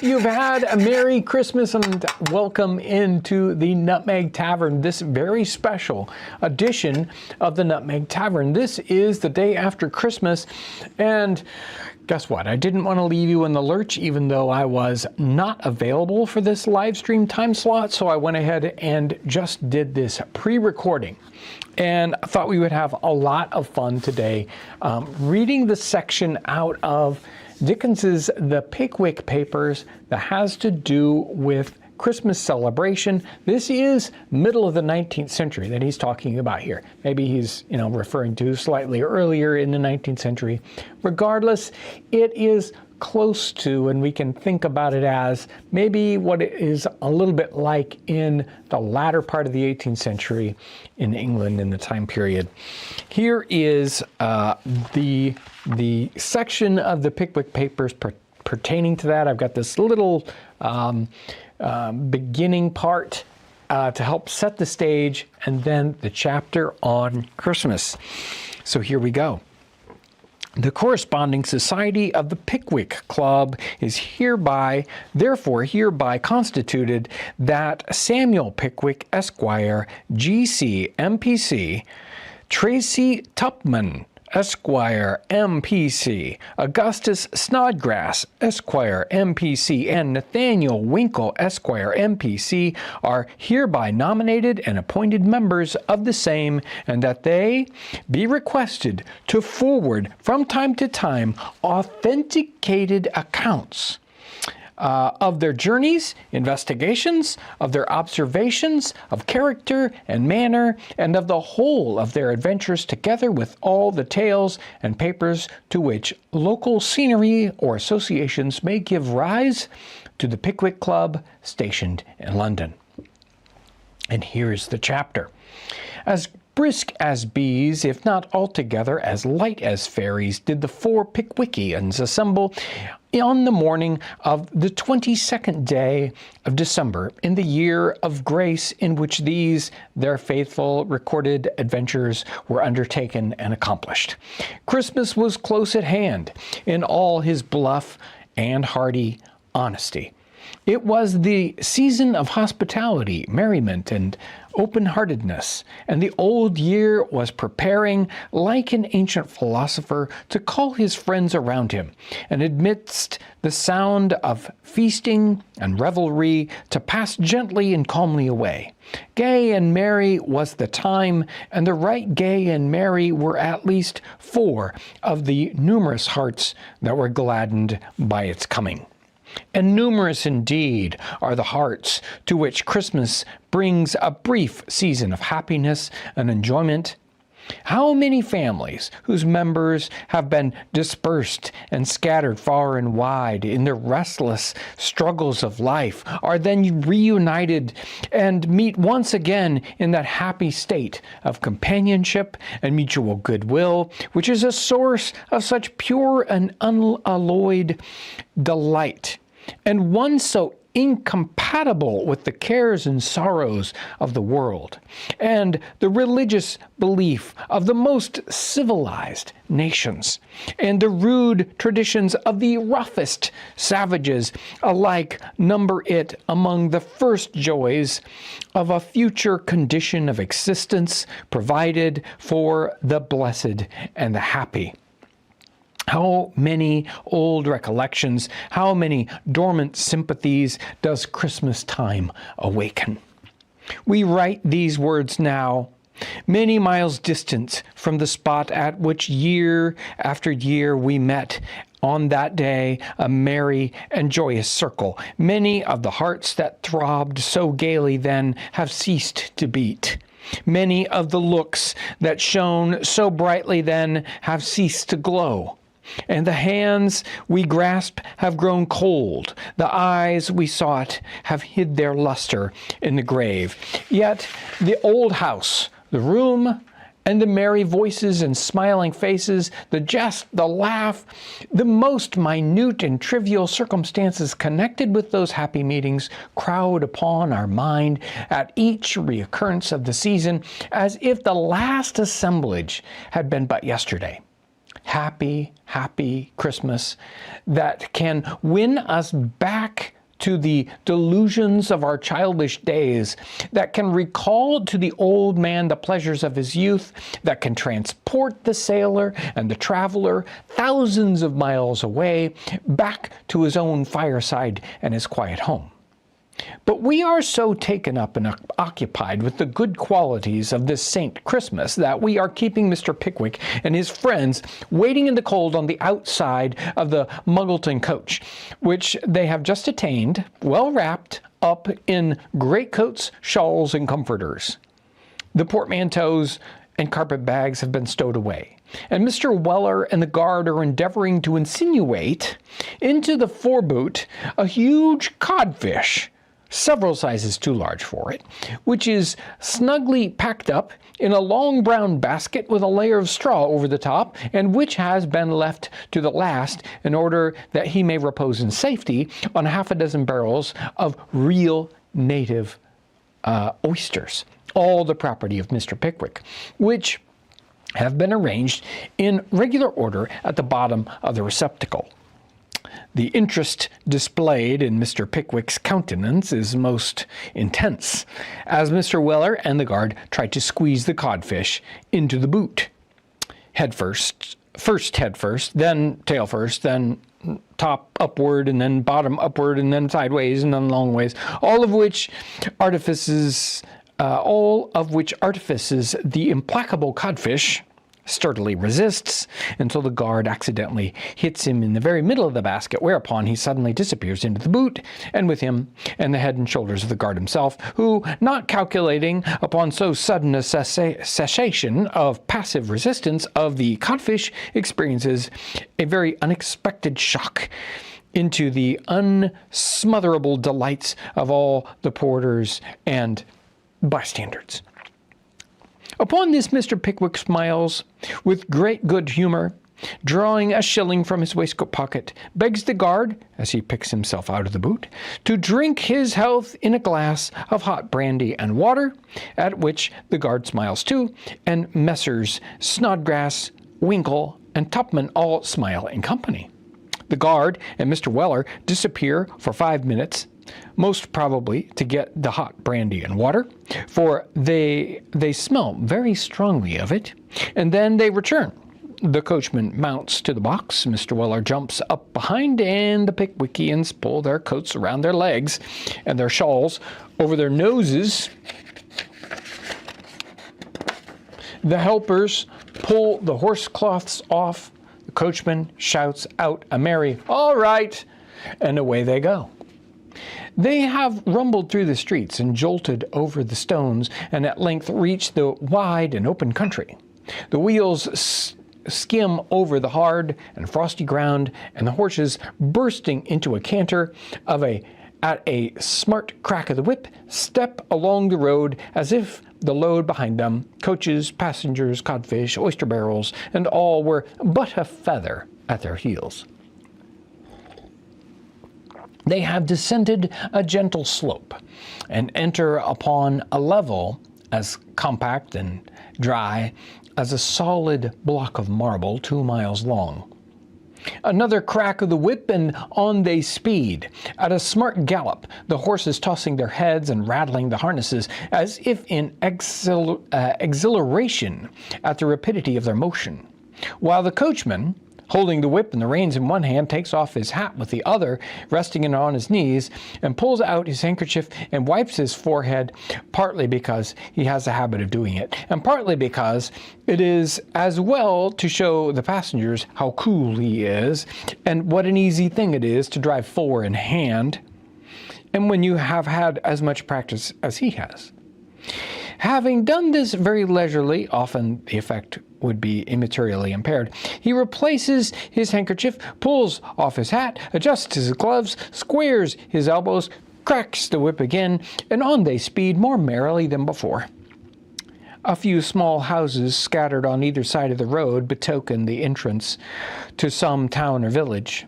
you've had a Merry Christmas and welcome into the Nutmeg Tavern, this very special edition of the Nutmeg Tavern. This is the day after Christmas, and guess what? I didn't want to leave you in the lurch, even though I was not available for this live stream time slot, so I went ahead and just did this pre-recording. And I thought we would have a lot of fun today reading the section out of Dickens's The Pickwick Papers that has to do with Christmas celebration. This is middle of the 19th century that he's talking about here. Maybe he's, referring to slightly earlier in the 19th century. Regardless, it is close to, and we can think about it as maybe what it is a little bit like in the latter part of the 18th century in England in the time period. Here is the section of the Pickwick Papers pertaining to that. I've got this little beginning part to help set the stage, and then the chapter on Christmas. So here we go. The corresponding society of the Pickwick Club is therefore hereby constituted, that Samuel Pickwick, Esquire, G.C., M.P.C., Tracy Tupman, Esquire, M.P.C., Augustus Snodgrass, Esquire, M.P.C., and Nathaniel Winkle, Esquire, M.P.C., are hereby nominated and appointed members of the same, and that they be requested to forward from time to time authenticated accounts of their journeys, investigations, of their observations, of character and manner, and of the whole of their adventures, together with all the tales and papers to which local scenery or associations may give rise to the Pickwick Club stationed in London. And here is the chapter. As brisk as bees, if not altogether as light as fairies, did the four Pickwickians assemble on the morning of the 22nd day of December, in the year of grace in which these, their faithful recorded adventures, were undertaken and accomplished. Christmas was close at hand in all his bluff and hearty honesty. It was the season of hospitality, merriment, and open-heartedness, and the old year was preparing, like an ancient philosopher, to call his friends around him, and amidst the sound of feasting and revelry to pass gently and calmly away. Gay and merry was the time, and the right gay and merry were at least 4 of the numerous hearts that were gladdened by its coming. And numerous indeed are the hearts to which Christmas brings a brief season of happiness and enjoyment. How many families whose members have been dispersed and scattered far and wide in the restless struggles of life are then reunited and meet once again in that happy state of companionship and mutual goodwill, which is a source of such pure and unalloyed delight, and one so incompatible with the cares and sorrows of the world, and the religious belief of the most civilized nations, and the rude traditions of the roughest savages, alike number it among the first joys of a future condition of existence provided for the blessed and the happy. How many old recollections, how many dormant sympathies does Christmas time awaken? We write these words now, many miles distant from the spot at which year after year we met on that day, a merry and joyous circle. Many of the hearts that throbbed so gaily then have ceased to beat. Many of the looks that shone so brightly then have ceased to glow. And the hands we grasped have grown cold. The eyes we sought have hid their luster in the grave. Yet the old house, the room, and the merry voices and smiling faces, the jest, the laugh, the most minute and trivial circumstances connected with those happy meetings crowd upon our mind at each reoccurrence of the season, as if the last assemblage had been but yesterday. Happy, happy Christmas that can win us back to the delusions of our childish days, that can recall to the old man the pleasures of his youth, that can transport the sailor and the traveler thousands of miles away back to his own fireside and his quiet home. But we are so taken up and occupied with the good qualities of this Saint Christmas that we are keeping Mr. Pickwick and his friends waiting in the cold on the outside of the Muggleton coach, which they have just attained, well wrapped up in greatcoats, shawls, and comforters. The portmanteaus and carpet bags have been stowed away, and Mr. Weller and the guard are endeavoring to insinuate into the foreboot a huge codfish, several sizes too large for it, which is snugly packed up in a long brown basket with a layer of straw over the top, and which has been left to the last in order that he may repose in safety on half a dozen barrels of real native oysters, all the property of Mr. Pickwick, which have been arranged in regular order at the bottom of the receptacle. The interest displayed in Mr. Pickwick's countenance is most intense, as Mr. Weller and the guard try to squeeze the codfish into the boot. First head first, then tail first, then top upward, and then bottom upward, and then sideways, and then long ways, all of which artifices the implacable codfish sturdily resists until the guard accidentally hits him in the very middle of the basket, whereupon he suddenly disappears into the boot, and with him and the head and shoulders of the guard himself, who, not calculating upon so sudden a cessation of passive resistance of the codfish, experiences a very unexpected shock into the unsmotherable delights of all the porters and bystanders. Upon this, Mr. Pickwick smiles with great good humor, drawing a shilling from his waistcoat pocket, begs the guard, as he picks himself out of the boot, to drink his health in a glass of hot brandy and water, at which the guard smiles too, and Messrs. Snodgrass, Winkle, and Tupman all smile in company. The guard and Mr. Weller disappear for 5 minutes, most probably to get the hot brandy and water, for they smell very strongly of it, and then they return. The coachman mounts to the box, Mr. Weller jumps up behind, and the Pickwickians pull their coats around their legs and their shawls over their noses. The helpers pull the horse cloths off. The coachman shouts out a merry, "All right," and away they go. They have rumbled through the streets and jolted over the stones, and at length reached the wide and open country. The wheels skim over the hard and frosty ground, and the horses, bursting into a canter at a smart crack of the whip, step along the road as if the load behind them, coaches, passengers, codfish, oyster barrels, and all were but a feather at their heels. They have descended a gentle slope and enter upon a level as compact and dry as a solid block of marble 2 miles long. Another crack of the whip, and on they speed, at a smart gallop, the horses tossing their heads and rattling the harnesses as if in exhilaration at the rapidity of their motion, while the coachman, holding the whip and the reins in one hand, takes off his hat with the other, resting it on his knees, and pulls out his handkerchief and wipes his forehead, partly because he has a habit of doing it, and partly because it is as well to show the passengers how cool he is, and what an easy thing it is to drive 4 in hand, and when you have had as much practice as he has. Having done this very leisurely, often the effect would be immaterially impaired, he replaces his handkerchief, pulls off his hat, adjusts his gloves, squares his elbows, cracks the whip again, and on they speed more merrily than before. A few small houses scattered on either side of the road betoken the entrance to some town or village.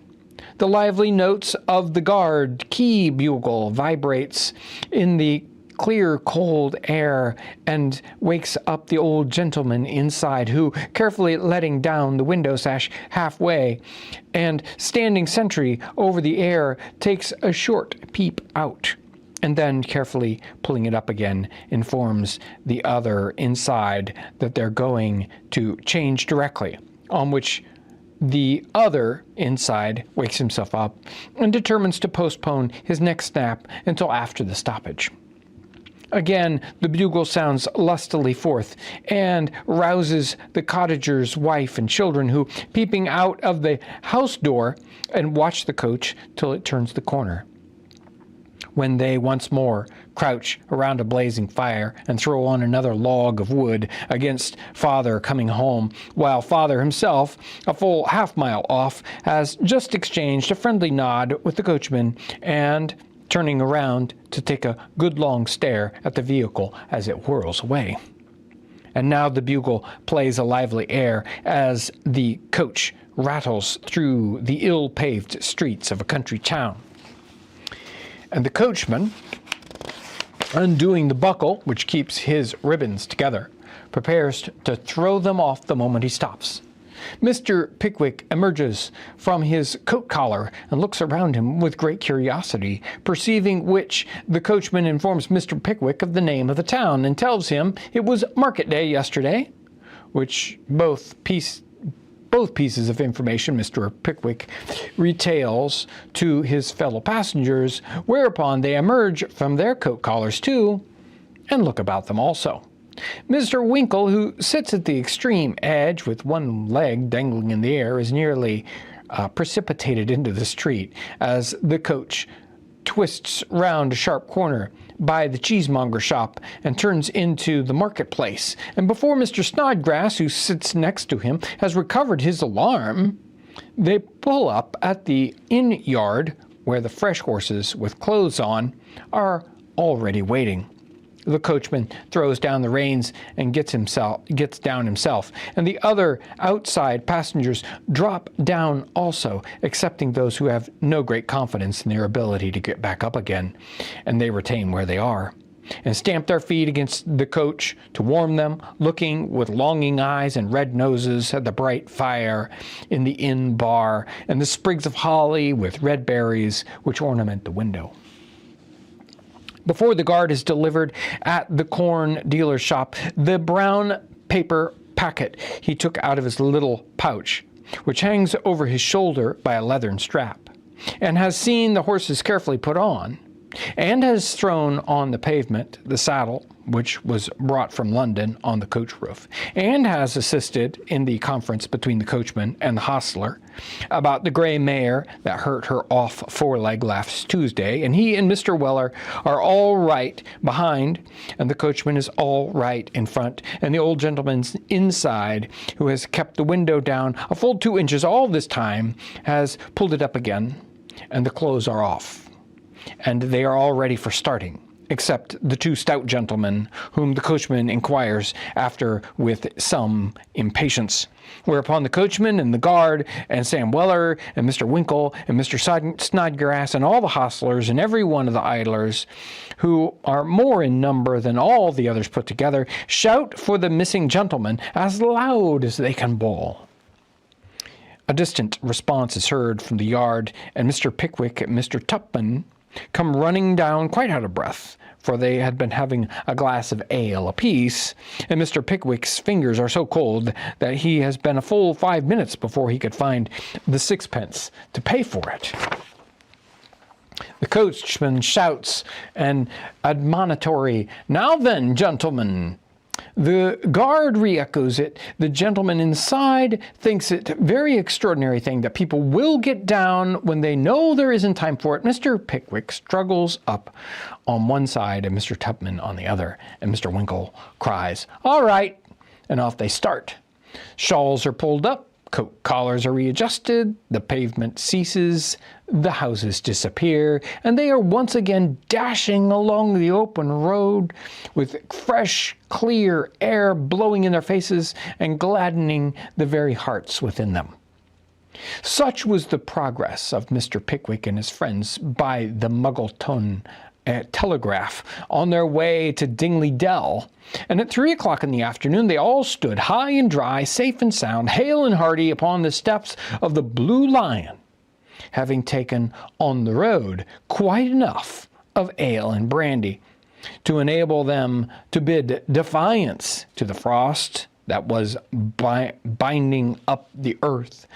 The lively notes of the guard key bugle vibrates in the clear, cold air and wakes up the old gentleman inside, who, carefully letting down the window sash halfway and standing sentry over the air, takes a short peep out, and then, carefully pulling it up again, informs the other inside that they're going to change directly, on which the other inside wakes himself up and determines to postpone his next nap until after the stoppage. Again, the bugle sounds lustily forth and rouses the cottager's wife and children, who, peeping out of the house door, and watch the coach till it turns the corner, when they once more crouch around a blazing fire and throw on another log of wood against father coming home, while father himself, a full half-mile off, has just exchanged a friendly nod with the coachman, and, turning around to take a good long stare at the vehicle as it whirls away. And now the bugle plays a lively air as the coach rattles through the ill-paved streets of a country town. And the coachman, undoing the buckle which keeps his ribbons together, prepares to throw them off the moment he stops. Mr. Pickwick emerges from his coat collar and looks around him with great curiosity, perceiving which the coachman informs Mr. Pickwick of the name of the town, and tells him it was market day yesterday, which both pieces of information Mr. Pickwick retails to his fellow passengers, whereupon they emerge from their coat collars too, and look about them also. Mr. Winkle, who sits at the extreme edge with one leg dangling in the air, is nearly precipitated into the street as the coach twists round a sharp corner by the cheesemonger shop and turns into the marketplace. And before Mr. Snodgrass, who sits next to him, has recovered his alarm, they pull up at the inn yard, where the fresh horses with clothes on are already waiting. The coachman throws down the reins and gets down himself, and the other outside passengers drop down also, excepting those who have no great confidence in their ability to get back up again, and they retain where they are, and stamp their feet against the coach to warm them, looking with longing eyes and red noses at the bright fire in the inn bar, and the sprigs of holly with red berries which ornament the window. Before the guard is delivered at the corn dealer's shop the brown paper packet he took out of his little pouch, which hangs over his shoulder by a leathern strap, and has seen the horses carefully put on, and has thrown on the pavement the saddle which was brought from London on the coach roof, and has assisted in the conference between the coachman and the hostler about the grey mare that hurt her off foreleg last Tuesday, and he and Mr. Weller are all right behind, and the coachman is all right in front, and the old gentleman's inside, who has kept the window down a full 2 inches all this time, has pulled it up again, and the clothes are off, and they are all ready for starting, except the 2 stout gentlemen, whom the coachman inquires after with some impatience. Whereupon the coachman and the guard and Sam Weller and Mr. Winkle and Mr. Snodgrass and all the hostlers and every one of the idlers, who are more in number than all the others put together, shout for the missing gentleman as loud as they can bawl. A distant response is heard from the yard, and Mr. Pickwick and Mr. Tupman come running down quite out of breath, for they had been having a glass of ale apiece, and Mr. Pickwick's fingers are so cold that he has been a full 5 minutes before he could find the 6pence to pay for it. The coachman shouts an admonitory, "Now then, gentlemen." The guard re-echoes it. The gentleman inside thinks it a very extraordinary thing that people will get down when they know there isn't time for it. Mr. Pickwick struggles up on one side and Mr. Tupman on the other, and Mr. Winkle cries, "All right," and off they start. Shawls are pulled up, coat collars are readjusted, the pavement ceases, the houses disappear, and they are once again dashing along the open road with fresh, clear air blowing in their faces and gladdening the very hearts within them. Such was the progress of Mr. Pickwick and his friends by the Muggleton telegraph on their way to Dingley Dell, and at 3 o'clock in the afternoon they all stood high and dry, safe and sound, hale and hearty upon the steps of the Blue Lion, having taken on the road quite enough of ale and brandy to enable them to bid defiance to the frost that was binding up the earth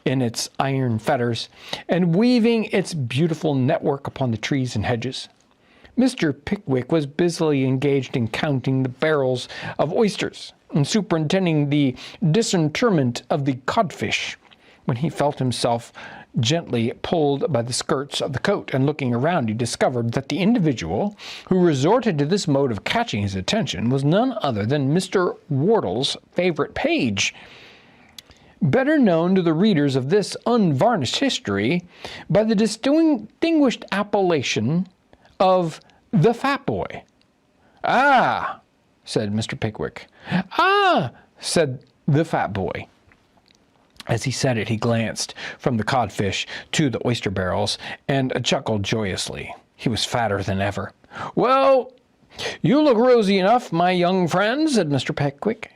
in its iron fetters and weaving its beautiful network upon the trees and hedges. Mr. Pickwick was busily engaged in counting the barrels of oysters and superintending the disinterment of the codfish, when he felt himself gently pulled by the skirts of the coat, and looking around he discovered that the individual who resorted to this mode of catching his attention was none other than Mr. Wardle's favorite page, better known to the readers of this unvarnished history by the distinguished appellation of the Fat Boy. "Ah," said Mr. Pickwick. "Ah," said the Fat Boy. As he said it, he glanced from the codfish to the oyster barrels and chuckled joyously. He was fatter than ever. "Well, you look rosy enough, my young friend," said Mr. Pickwick.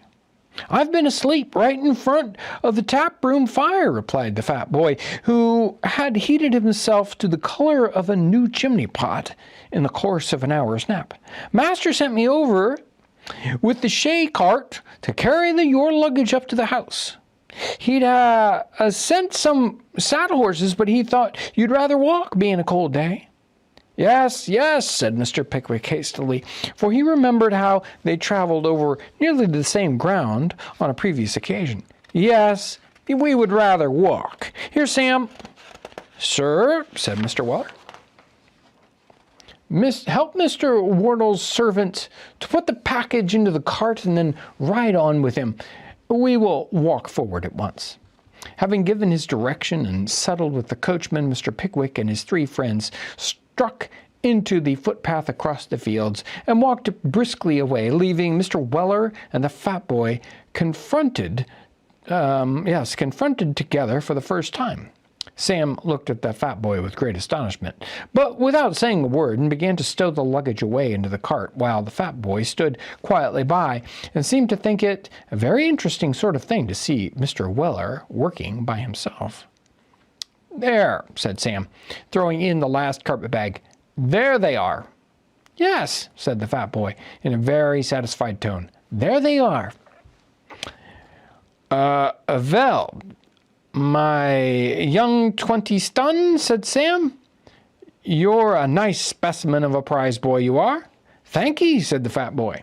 "I've been asleep right in front of the tap-room fire," replied the Fat Boy, who had heated himself to the color of a new chimney pot in the course of an hour's nap. "Master sent me over with the shay cart to carry your luggage up to the house. He'd sent some saddle horses, but he thought you'd rather walk, being a cold day." "Yes, yes," said Mr. Pickwick hastily, for he remembered how they traveled over nearly the same ground on a previous occasion. "Yes, we would rather walk. Here, Sam." "Sir," said Mr. Weller. "Help Mr. Wardle's servant to put the package into the cart and then ride on with him. We will walk forward at once." Having given his direction and settled with the coachman, Mr. Pickwick and his three friends struck into the footpath across the fields and walked briskly away, leaving Mr. Weller and the Fat Boy confronted together for the first time. Sam looked at the Fat Boy with great astonishment, but without saying a word, and began to stow the luggage away into the cart, while the Fat Boy stood quietly by and seemed to think it a very interesting sort of thing to see Mr. Weller working by himself. "There," said Sam, throwing in the last carpet-bag. "There they are." "Yes," said the Fat Boy in a very satisfied tone. "There they are." Well, my young 20-stun," said Sam. "You're a nice specimen of a prize boy, you are." "Thank'ee," said the Fat Boy.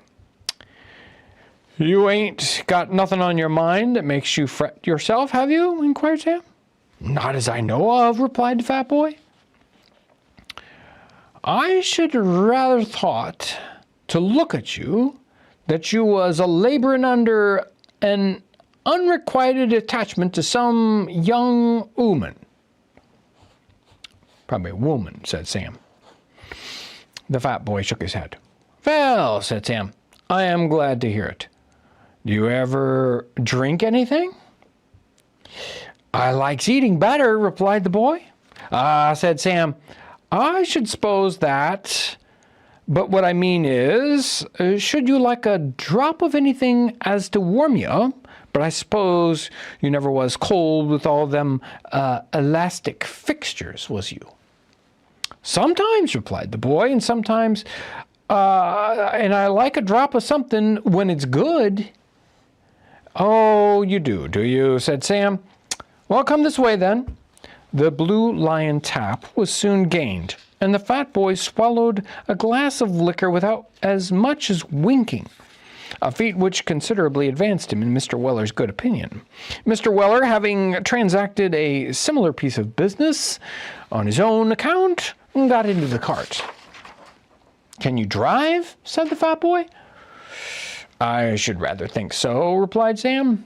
"You ain't got nothing on your mind that makes you fret yourself, have you?" inquired Sam. "Not as I know of," replied the Fat Boy. "I should rather thought, to look at you, that you was a laboring under an unrequited attachment to some young ooman." "Probably a woman," said Sam. The Fat Boy shook his head. "Well," said Sam, "I am glad to hear it. Do you ever drink anything?" "I likes eating better," replied the boy. "Ah," said Sam, "I should suppose that. But what I mean is, should you like a drop of anything as to warm you? But I suppose you never was cold with all them elastic fixtures, was you?" "Sometimes," replied the boy, "and sometimes, and I like a drop of something when it's good." "Oh, you do you?" said Sam. "Well, come this way, then." The Blue Lion tap was soon gained, and the Fat Boy swallowed a glass of liquor without as much as winking, a feat which considerably advanced him in Mr. Weller's good opinion. Mr. Weller, having transacted a similar piece of business on his own account, got into the cart. "Can you drive?" said the Fat Boy. "I should rather think so," replied Sam.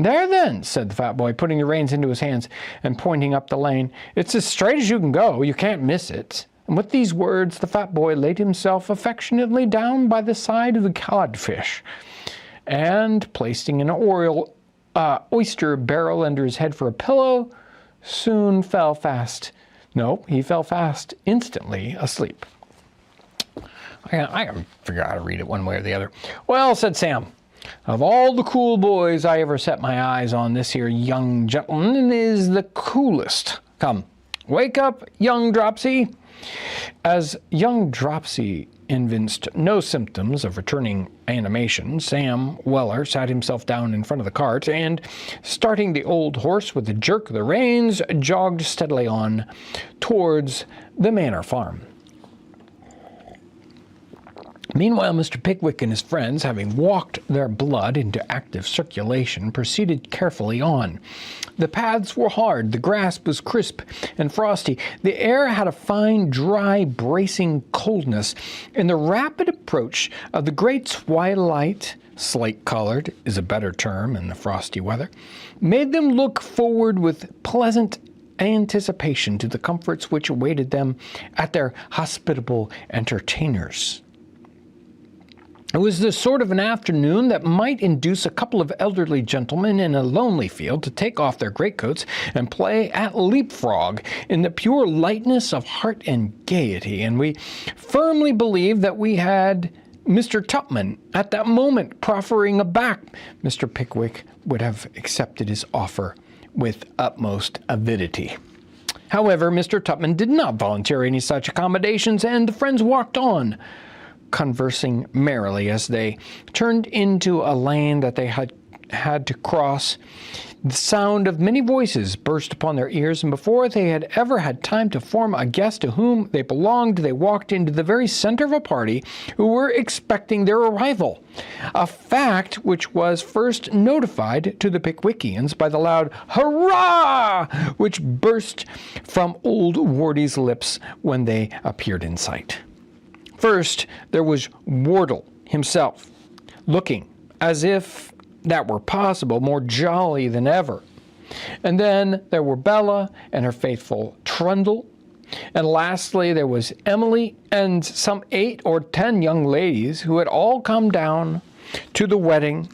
"There then," said the Fat Boy, putting the reins into his hands and pointing up the lane. "It's as straight as you can go. You can't miss it." And with these words, the Fat Boy laid himself affectionately down by the side of the codfish, and placing an oyster barrel under his head for a pillow, soon fell fast. No, he fell fast instantly asleep. I gotta figure out how to read it one way or the other. Well, said Sam, of all the cool boys I ever set my eyes on, this here young gentleman is the coolest. Come, wake up, young Dropsy. As young Dropsy evinced no symptoms of returning animation, Sam Weller sat himself down in front of the cart and, starting the old horse with a jerk of the reins, jogged steadily on towards the manor farm. Meanwhile, Mr. Pickwick and his friends, having walked their blood into active circulation, proceeded carefully on. The paths were hard, the grass was crisp and frosty, the air had a fine, dry, bracing coldness, and the rapid approach of the great twilight, slate-colored is a better term in the frosty weather, made them look forward with pleasant anticipation to the comforts which awaited them at their hospitable entertainers. It was the sort of an afternoon that might induce a couple of elderly gentlemen in a lonely field to take off their greatcoats and play at leapfrog in the pure lightness of heart and gaiety, and we firmly believe that we had Mr. Tupman at that moment proffering a back. Mr. Pickwick would have accepted his offer with utmost avidity. However, Mr. Tupman did not volunteer any such accommodations, and the friends walked on, conversing merrily as they turned into a lane that they had to cross. The sound of many voices burst upon their ears, and before they had ever had time to form a guess to whom they belonged, they walked into the very center of a party who were expecting their arrival, a fact which was first notified to the Pickwickians by the loud hurrah which burst from old Wardy's lips when they appeared in sight. First, there was Wardle himself, looking, as if that were possible, more jolly than ever. And then there were Bella and her faithful Trundle. And lastly, there was Emily and some 8 or 10 young ladies who had all come down to the wedding,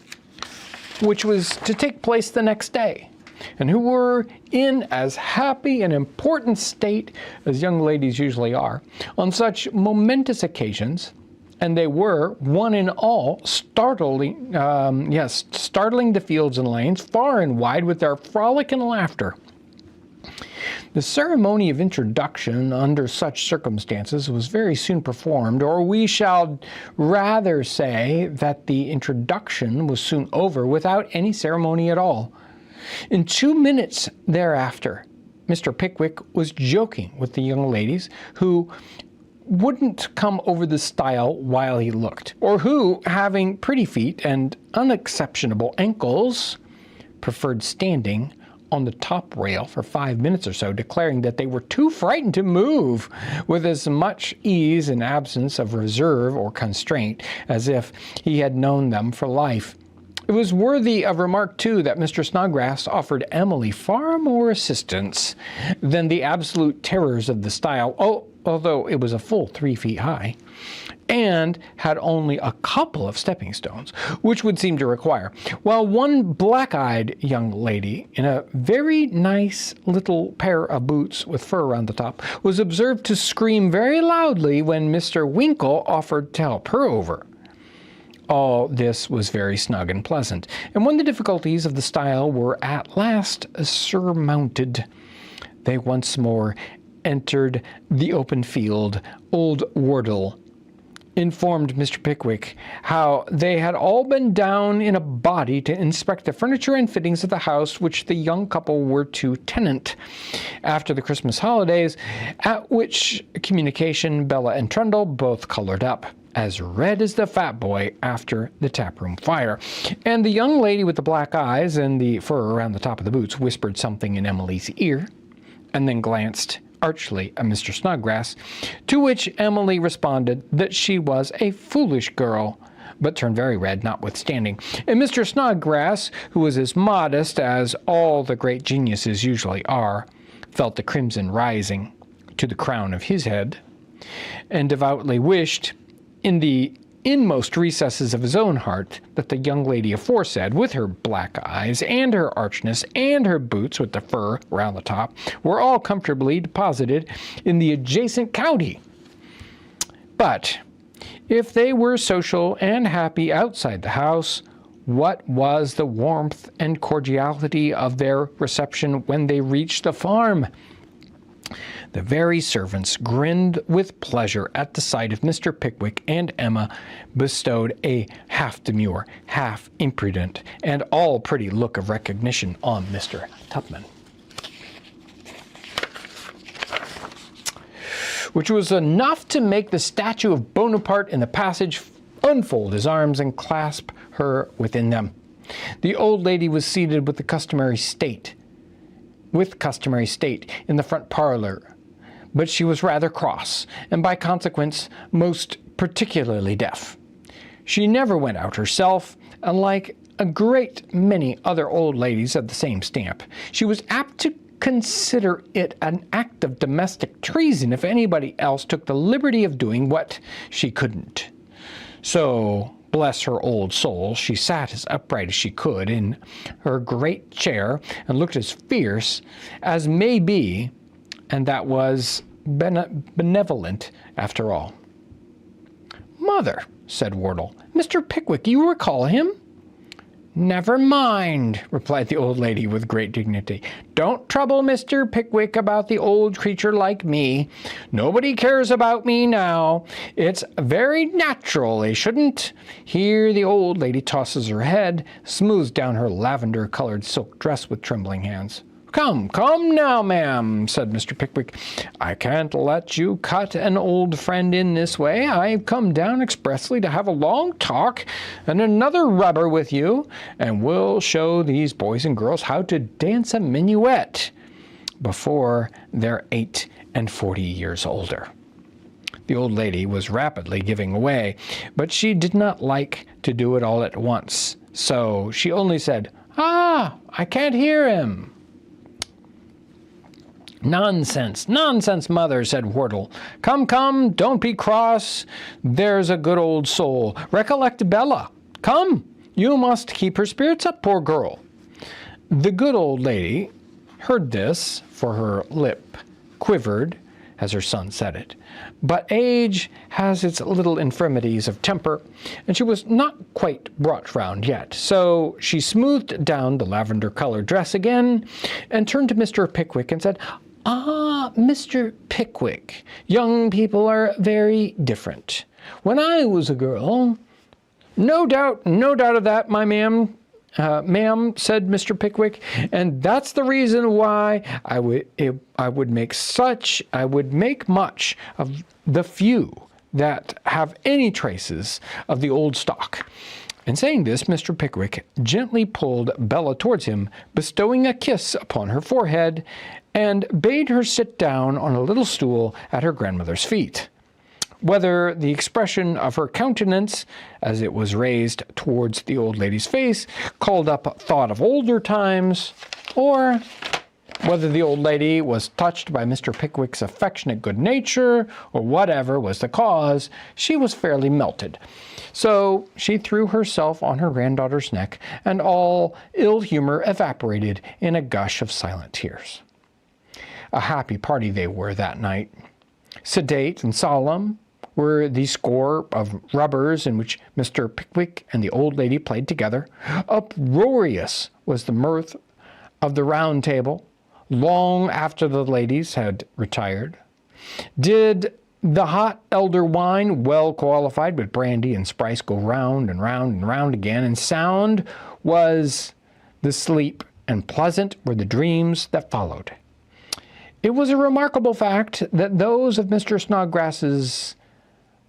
which was to take place the next day, and who were in as happy an important state as young ladies usually are on such momentous occasions, and they were, one and all, startling the fields and lanes far and wide with their frolic and laughter. The ceremony of introduction under such circumstances was very soon performed, or we shall rather say that the introduction was soon over without any ceremony at all. In 2 minutes thereafter, Mr. Pickwick was joking with the young ladies who wouldn't come over the stile while he looked, or who, having pretty feet and unexceptionable ankles, preferred standing on the top rail for 5 minutes or so, declaring that they were too frightened to move, with as much ease and absence of reserve or constraint as if he had known them for life. It was worthy of remark, too, that Mr. Snodgrass offered Emily far more assistance than the absolute terrors of the stile, although it was a full 3 feet high, and had only a couple of stepping stones, which would seem to require, while one black-eyed young lady in a very nice little pair of boots with fur around the top was observed to scream very loudly when Mr. Winkle offered to help her over. All this was very snug and pleasant, and when the difficulties of the stile were at last surmounted, they once more entered the open field. Old Wardle informed Mr. Pickwick how they had all been down in a body to inspect the furniture and fittings of the house which the young couple were to tenant after the Christmas holidays, at which communication Bella and Trundle both colored up, as red as the fat boy after the taproom fire, and the young lady with the black eyes and the fur around the top of the boots whispered something in Emily's ear, and then glanced archly at Mr. Snodgrass, to which Emily responded that she was a foolish girl, but turned very red notwithstanding, and Mr. Snodgrass, who was as modest as all the great geniuses usually are, felt the crimson rising to the crown of his head, and devoutly wished, in the inmost recesses of his own heart, that the young lady aforesaid, with her black eyes and her archness and her boots with the fur round the top, were all comfortably deposited in the adjacent county. But If they were social and happy outside the house, what was the warmth and cordiality of their reception when they reached the farm? The very servants grinned with pleasure at the sight of Mr. Pickwick, and Emma bestowed a half-demure, half-impudent, and all-pretty look of recognition on Mr. Tupman, which was enough to make the statue of Bonaparte in the passage unfold his arms and clasp her within them. The old lady was seated with customary state in the front parlor, but she was rather cross, and by consequence most particularly deaf. She never went out herself, and like a great many other old ladies of the same stamp, she was apt to consider it an act of domestic treason if anybody else took the liberty of doing what she couldn't. So, bless her old soul, she sat as upright as she could in her great chair and looked as fierce as may be, and that was benevolent after all. "Mother," said Wardle, "Mr. Pickwick, you recall him?" "Never mind," replied the old lady with great dignity. "Don't trouble Mr. Pickwick about the old creature like me. Nobody cares about me now. It's very natural they shouldn't." Here the old lady tosses her head, smooths down her lavender-colored silk dress with trembling hands. "Come, come now, ma'am," said Mr. Pickwick. "I can't let you cut an old friend in this way. I've come down expressly to have a long talk and another rubber with you, and we'll show these boys and girls how to dance a minuet before they're 48 years older." The old lady was rapidly giving way, but she did not like to do it all at once, so she only said, "Ah, I can't hear him." "Nonsense, nonsense, mother," said Wardle. "Come, come, don't be cross. There's a good old soul. Recollect Bella. Come, you must keep her spirits up, poor girl." The good old lady heard this, for her lip quivered as her son said it. But age has its little infirmities of temper, and she was not quite brought round yet. So she smoothed down the lavender-colored dress again and turned to Mr. Pickwick and said, "Ah, Mr. Pickwick, young people are very different. When I was a girl—" No doubt of that, my ma'am, said Mr. Pickwick, "and that's the reason why I would make much of the few that have any traces of the old stock." In saying this, Mr. Pickwick gently pulled Bella towards him, bestowing a kiss upon her forehead, and bade her sit down on a little stool at her grandmother's feet. Whether the expression of her countenance, as it was raised towards the old lady's face, called up thought of older times, or whether the old lady was touched by Mr. Pickwick's affectionate good nature, or whatever was the cause, she was fairly melted. So she threw herself on her granddaughter's neck, and all ill humor evaporated in a gush of silent tears. A happy party they were that night. Sedate and solemn were the score of rubbers in which Mr. Pickwick and the old lady played together. Uproarious was the mirth of the round table, long after the ladies had retired. Did the hot elder wine, well qualified with brandy and spice, go round and round and round again, and sound was the sleep, and pleasant were the dreams that followed. It was a remarkable fact that those of Mr. Snodgrass's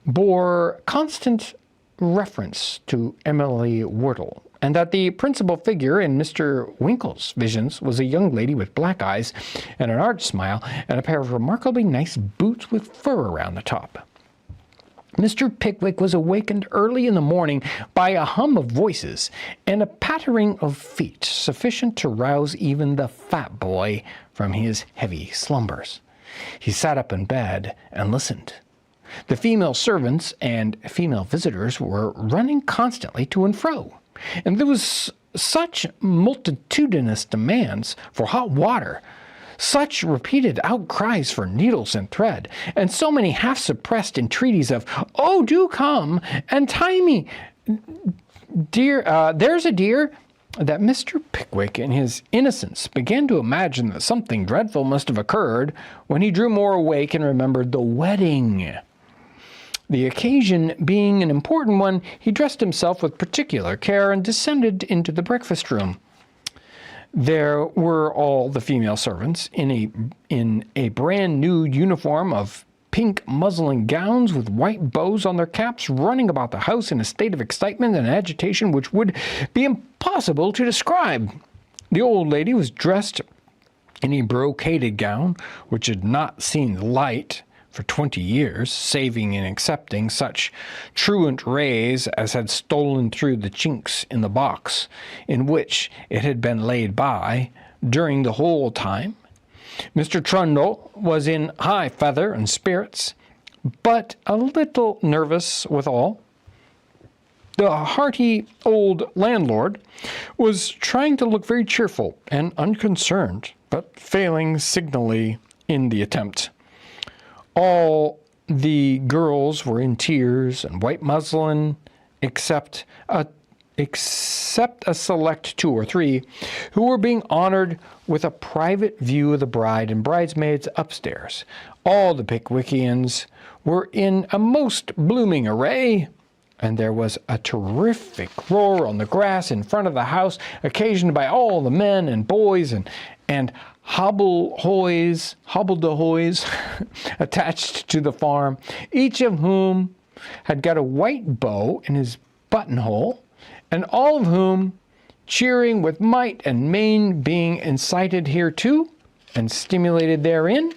bore constant reference to Emily Wardle, and that the principal figure in Mr. Winkle's visions was a young lady with black eyes and an arch smile and a pair of remarkably nice boots with fur around the top. Mr. Pickwick was awakened early in the morning by a hum of voices and a pattering of feet sufficient to rouse even the fat boy from his heavy slumbers. He sat up in bed and listened. The female servants and female visitors were running constantly to and fro, and there was such multitudinous demands for hot water, such repeated outcries for needles and thread, and so many half-suppressed entreaties of, "Oh, do come, and tie me, dear, there's a dear," that Mr. Pickwick, in his innocence, began to imagine that something dreadful must have occurred when he grew more awake and remembered the wedding. The occasion being an important one, he dressed himself with particular care and descended into the breakfast room. There were all the female servants in a brand new uniform of pink muslin gowns with white bows on their caps, running about the house in a state of excitement and agitation which would be impossible to describe. The old lady was dressed in a brocaded gown which had not seen the light for 20 years, saving and excepting such truant rays as had stolen through the chinks in the box in which it had been laid by during the whole time. Mr. Trundle was in high feather and spirits, but a little nervous withal. The hearty old landlord was trying to look very cheerful and unconcerned, but failing signally in the attempt. All the girls were in tears and white muslin, except a select 2 or 3 who were being honored with a private view of the bride and bridesmaids upstairs. All the Pickwickians were in a most blooming array, and there was a terrific roar on the grass in front of the house, occasioned by all the men and boys and hobbledehoys attached to the farm, each of whom had got a white bow in his buttonhole, and all of whom, cheering with might and main, being incited hereto and stimulated therein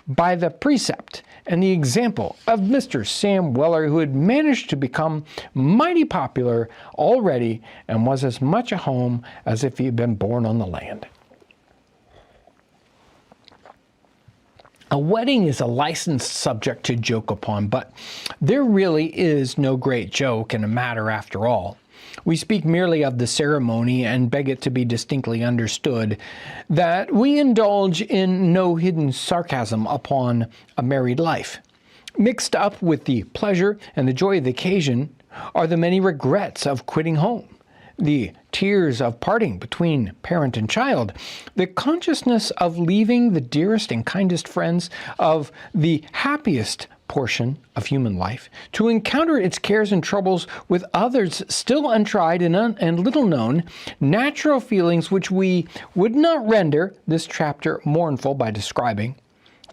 by the precept and the example of Mr. Sam Weller, who had managed to become mighty popular already and was as much at home as if he had been born on the land. A wedding is a licensed subject to joke upon, but there really is no great joke in a matter after all. We speak merely of the ceremony and beg it to be distinctly understood that we indulge in no hidden sarcasm upon a married life. Mixed up with the pleasure and the joy of the occasion are the many regrets of quitting home, the tears of parting between parent and child, the consciousness of leaving the dearest and kindest friends of the happiest portion of human life, to encounter its cares and troubles with others still untried and little known, natural feelings which we would not render this chapter mournful by describing,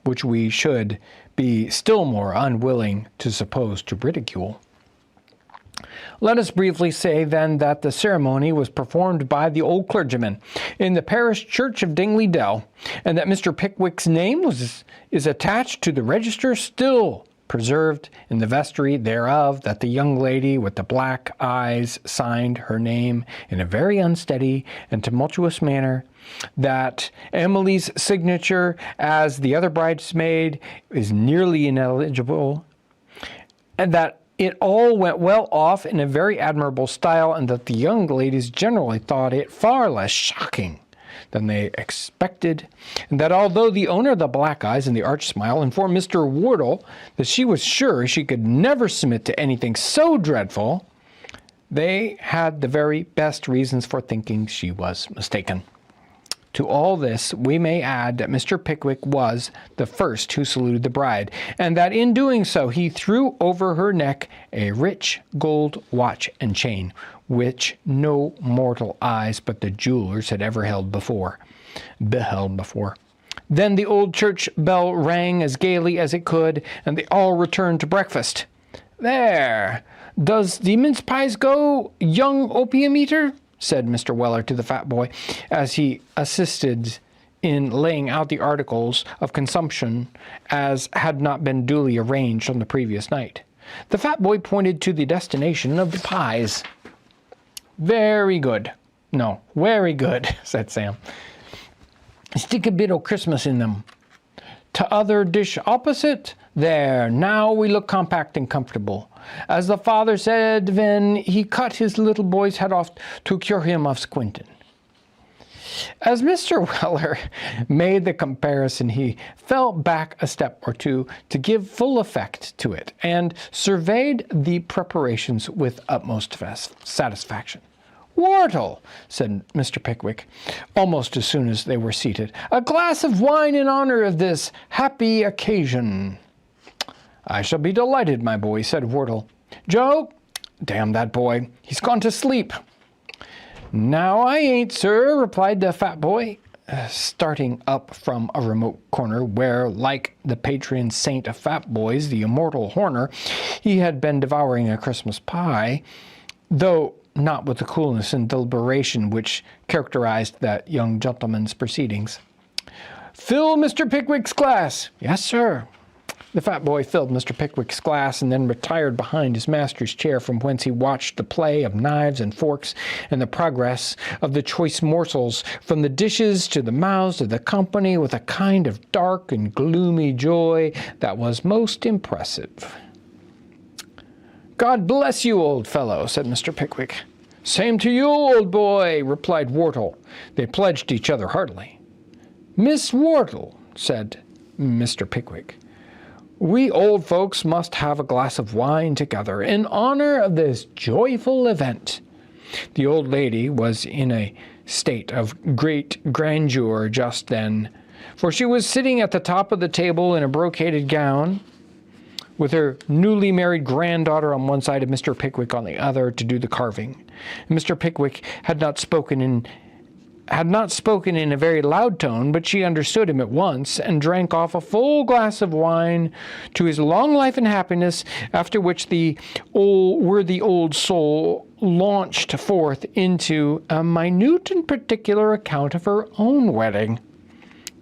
which we should be still more unwilling to suppose to ridicule. Let us briefly say, then, that the ceremony was performed by the old clergyman in the parish church of Dingley Dell, and that Mr. Pickwick's name is attached to the register still preserved in the vestry thereof, that the young lady with the black eyes signed her name in a very unsteady and tumultuous manner, that Emily's signature as the other bridesmaid is nearly ineligible, and that it all went well off in a very admirable style, and that the young ladies generally thought it far less shocking than they expected, and that although the owner of the black eyes and the arch smile informed Mr. Wardle that she was sure she could never submit to anything so dreadful, they had the very best reasons for thinking she was mistaken. To all this, we may add that Mr. Pickwick was the first who saluted the bride, and that in doing so he threw over her neck a rich gold watch and chain, which no mortal eyes but the jewelers had ever beheld before. Then the old church bell rang as gaily as it could, and they all returned to breakfast. "There! Does the mince pies go, young opium eater?" said Mr. Weller to the fat boy, as he assisted in laying out the articles of consumption as had not been duly arranged on the previous night. The fat boy pointed to the destination of the pies. "Very good. No, very good," said Sam. "Stick a bit o' Christmas in them. T'other dish opposite? There, now we look compact and comfortable. As the father said when he cut his little boy's head off to cure him of squinting." As Mr. Weller made the comparison, he fell back a step or two to give full effect to it, and surveyed the preparations with utmost satisfaction. "Wardle," said Mr. Pickwick, almost as soon as they were seated, "a glass of wine in honor of this happy occasion." "I shall be delighted, my boy," said Wardle. "Joe, damn that boy, he's gone to sleep." "Now I ain't, sir," replied the fat boy, starting up from a remote corner where, like the patron saint of fat boys, the immortal Horner, he had been devouring a Christmas pie, though not with the coolness and deliberation which characterized that young gentleman's proceedings. "Fill Mr. Pickwick's glass." "Yes, sir." The fat boy filled Mr. Pickwick's glass and then retired behind his master's chair, from whence he watched the play of knives and forks and the progress of the choice morsels from the dishes to the mouths of the company with a kind of dark and gloomy joy that was most impressive. "God bless you, old fellow," said Mr. Pickwick. "Same to you, old boy," replied Wardle. They pledged each other heartily. "Miss Wardle," said Mr. Pickwick, "we old folks must have a glass of wine together in honor of this joyful event." The old lady was in a state of great grandeur just then, for she was sitting at the top of the table in a brocaded gown, with her newly married granddaughter on one side and Mr. Pickwick on the other to do the carving. Mr. Pickwick had not spoken in a very loud tone, but she understood him at once, and drank off a full glass of wine to his long life and happiness, after which the worthy old soul launched forth into a minute and particular account of her own wedding,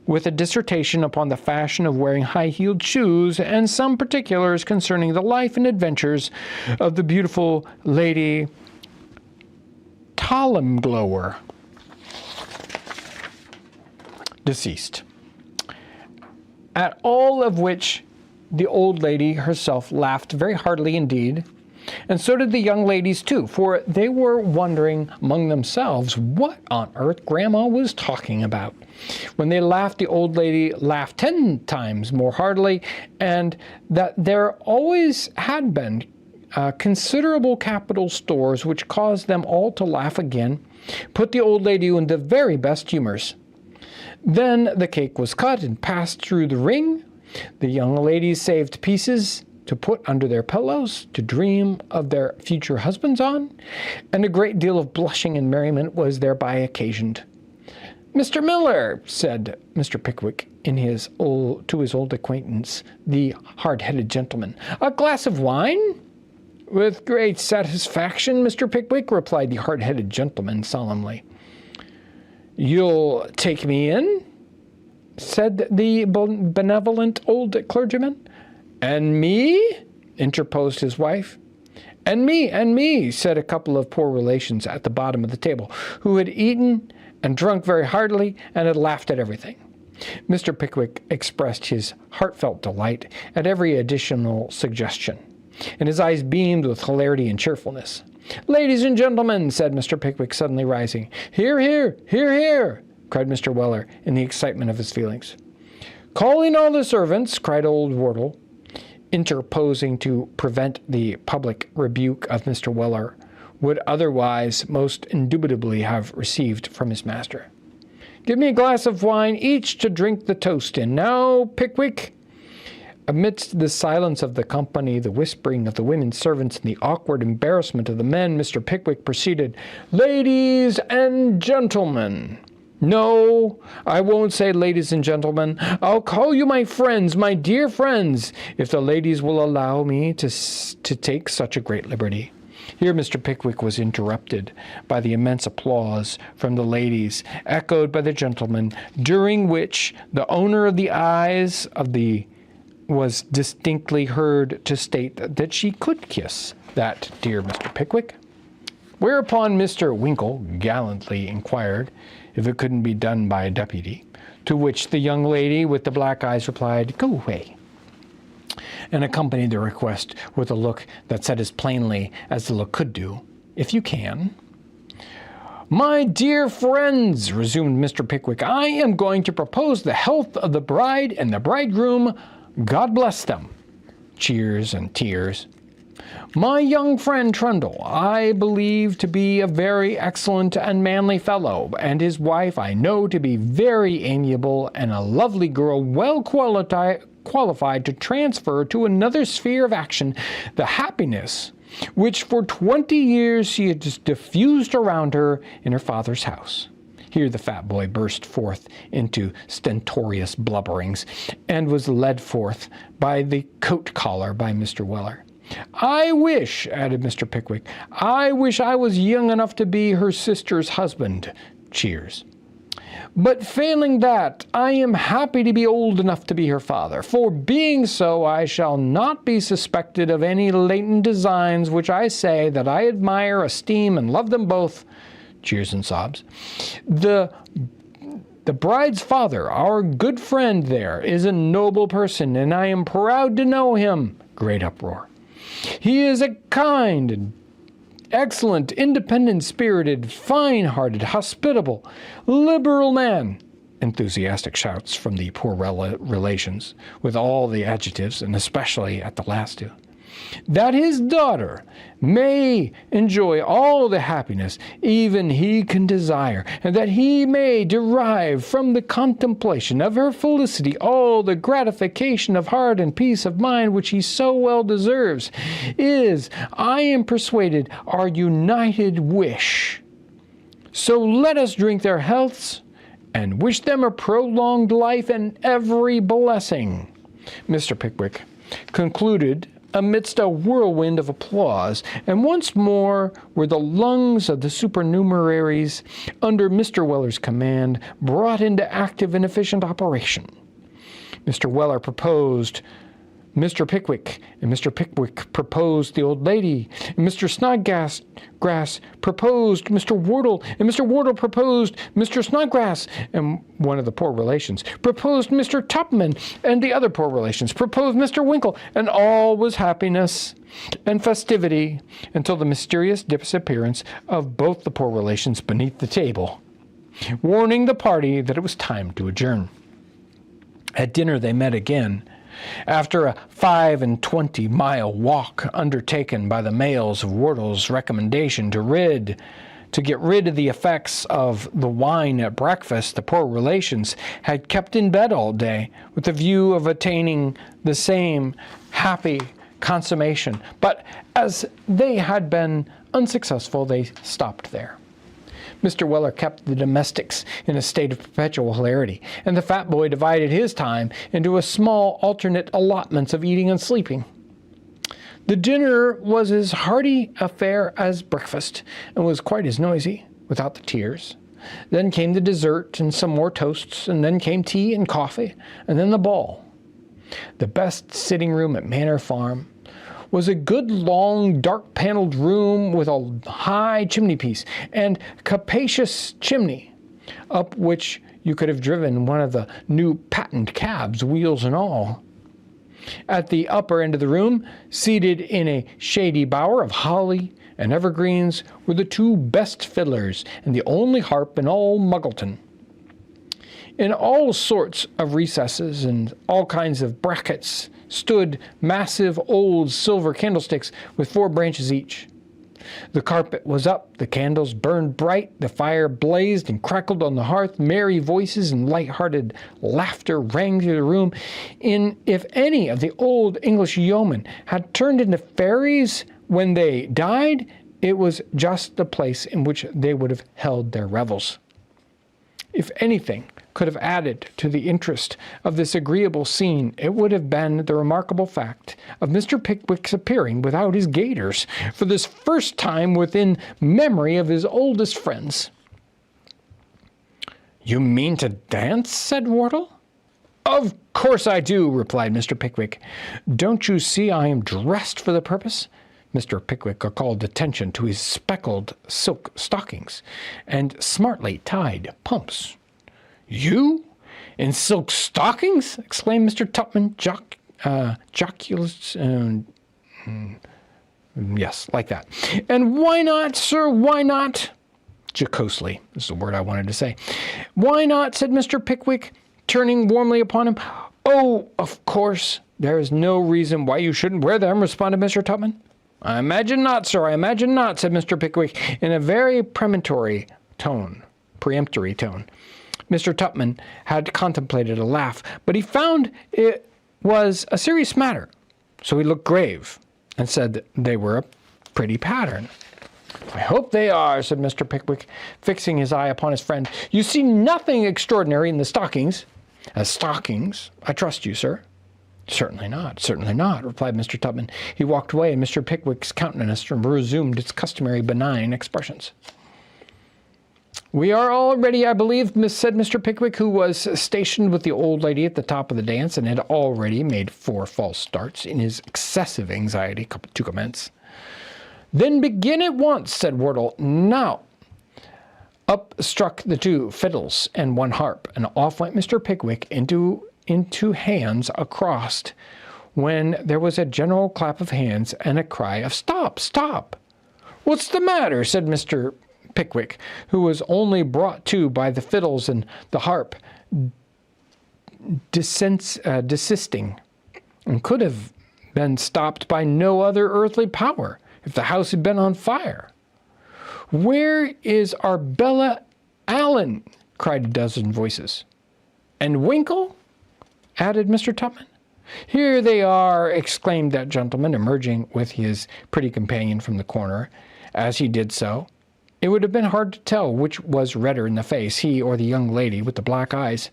with a dissertation upon the fashion of wearing high-heeled shoes, and some particulars concerning the life and adventures of the beautiful Lady Tallimglower, deceased. At all of which the old lady herself laughed very heartily indeed, and so did the young ladies too, for they were wondering among themselves what on earth Grandma was talking about. When they laughed, the old lady laughed 10 times more heartily, and that there always had been considerable capital stores which caused them all to laugh again, put the old lady in the very best humors. Then the cake was cut and passed through the ring. The young ladies saved pieces to put under their pillows, to dream of their future husbands on, and a great deal of blushing and merriment was thereby occasioned. "Mr. Miller," said Mr. Pickwick to his old acquaintance, the hard-headed gentleman, "a glass of wine?" "With great satisfaction, Mr. Pickwick," replied the hard-headed gentleman solemnly. "You'll take me in?" said the benevolent old clergyman. "And me?" interposed his wife. And me," said a couple of poor relations at the bottom of the table, who had eaten and drunk very heartily and had laughed at everything. Mr. Pickwick expressed his heartfelt delight at every additional suggestion, and his eyes beamed with hilarity and cheerfulness. "Ladies and gentlemen," said Mr. Pickwick, suddenly rising. "Hear, hear, hear, hear," cried Mr. Weller in the excitement of his feelings. "Calling all the servants," cried old Wardle, interposing to prevent the public rebuke of Mr. Weller would otherwise most indubitably have received from his master. "Give me a glass of wine each to drink the toast in. Now, Pickwick." Amidst the silence of the company, the whispering of the women servants, and the awkward embarrassment of the men, Mr. Pickwick proceeded, "Ladies and gentlemen." "No, I won't say ladies and gentlemen. I'll call you my friends, my dear friends, if the ladies will allow me to take such a great liberty." Here Mr. Pickwick was interrupted by the immense applause from the ladies, echoed by the gentlemen, during which the owner of the eyes was distinctly heard to state that she could kiss that dear Mr. Pickwick. Whereupon Mr. Winkle gallantly inquired if it couldn't be done by a deputy, to which the young lady with the black eyes replied, "Go away," and accompanied the request with a look that said as plainly as the look could do, "If you can." My dear friends, resumed Mr. Pickwick, I am going to propose the health of the bride and the bridegroom. God bless them. Cheers and tears. My young friend Trundle, I believe to be a very excellent and manly fellow, and his wife I know to be very amiable and a lovely girl, well qualified to transfer to another sphere of action the happiness which for 20 years she had diffused around her in her father's house. Here the fat boy burst forth into stentorious blubberings, and was led forth by the coat collar by Mr. Weller. I wish, added Mr. Pickwick, I wish I was young enough to be her sister's husband. Cheers. But failing that, I am happy to be old enough to be her father, for being so I shall not be suspected of any latent designs, which I say that I admire, esteem, and love them both. Cheers and sobs. The bride's father, our good friend there, is a noble person, and I am proud to know him. Great uproar. He is a kind, excellent, independent-spirited, fine-hearted, hospitable, liberal man. Enthusiastic shouts from the poor relations, with all the adjectives, and especially at the last two. That his daughter may enjoy all the happiness even he can desire, and that he may derive from the contemplation of her felicity all the gratification of heart and peace of mind which he so well deserves, is, I am persuaded, our united wish. So let us drink their healths, and wish them a prolonged life and every blessing. Mr. Pickwick concluded amidst a whirlwind of applause, and once more were the lungs of the supernumeraries, under Mr. Weller's command, brought into active and efficient operation. Mr. Weller proposed Mr. Pickwick, and Mr. Pickwick proposed the old lady, and Mr. Snodgrass proposed Mr. Wardle, and Mr. Wardle proposed Mr. Snodgrass, and one of the poor relations proposed Mr. Tupman, and the other poor relations proposed Mr. Winkle, and all was happiness and festivity until the mysterious disappearance of both the poor relations beneath the table, warning the party that it was time to adjourn. At dinner they met again, after a 25-mile walk undertaken by the males of Wardle's recommendation to get rid of the effects of the wine at breakfast. The poor relations had kept in bed all day with the view of attaining the same happy consummation, but as they had been unsuccessful, they stopped there. Mr. Weller kept the domestics in a state of perpetual hilarity, and the fat boy divided his time into a small alternate allotments of eating and sleeping. The dinner was as hearty affair as breakfast, and was quite as noisy, without the tears. Then came the dessert and some more toasts, and then came tea and coffee, and then the ball. The best sitting room at Manor Farm was a good long dark-paneled room with a high chimney-piece and capacious chimney, up which you could have driven one of the new patent cabs, wheels and all. At the upper end of the room, seated in a shady bower of holly and evergreens, were the two best fiddlers and the only harp in all Muggleton. In all sorts of recesses and all kinds of brackets stood massive old silver candlesticks with 4 branches each. The carpet was up, the candles burned bright, the fire blazed and crackled on the hearth, merry voices and light-hearted laughter rang through the room. If any of the old English yeomen had turned into fairies when they died, it was just the place in which they would have held their revels. If anything could have added to the interest of this agreeable scene, it would have been the remarkable fact of Mr. Pickwick's appearing without his gaiters for this first time within memory of his oldest friends. "You mean to dance?" said Wardle. "Of course I do," replied Mr. Pickwick. "Don't you see I am dressed for the purpose?" Mr. Pickwick called attention to his speckled silk stockings and smartly tied pumps. "You? In silk stockings?" exclaimed Mr. Tupman, joculous, yes, like that. "And why not, sir, why not?" jocosely is the word I wanted to say. "Why not?" said Mr. Pickwick, turning warmly upon him. "Oh, of course, there is no reason why you shouldn't wear them," responded Mr. Tupman. "I imagine not, sir, I imagine not," said Mr. Pickwick in a very peremptory tone. Mr. Tupman had contemplated a laugh, but he found it was a serious matter. So he looked grave and said that they were a pretty pattern. "I hope they are," said Mr. Pickwick, fixing his eye upon his friend. "You see nothing extraordinary in the stockings." "As stockings? I trust you, sir." Certainly not," replied Mr. Tupman. He walked away, and Mr. Pickwick's countenance resumed its customary benign expressions. "We are all ready, I believe," said Mr. Pickwick, who was stationed with the old lady at the top of the dance and had already made 4 false starts in his excessive anxiety to commence. "Then begin at once," said Wardle. "Now." Up struck the 2 fiddles and 1 harp, and off went Mr. Pickwick into hands across, when there was a general clap of hands and a cry of "Stop! Stop!" "What's the matter?" said Mr. Pickwick, who was only brought to by the fiddles and the harp desisting, and could have been stopped by no other earthly power if the house had been on fire. "Where is Arbella Allen?" cried a dozen voices. "And Winkle?" added Mr. Tupman. "Here they are," exclaimed that gentleman, emerging with his pretty companion from the corner. As he did so, it would have been hard to tell which was redder in the face, he or the young lady with the black eyes.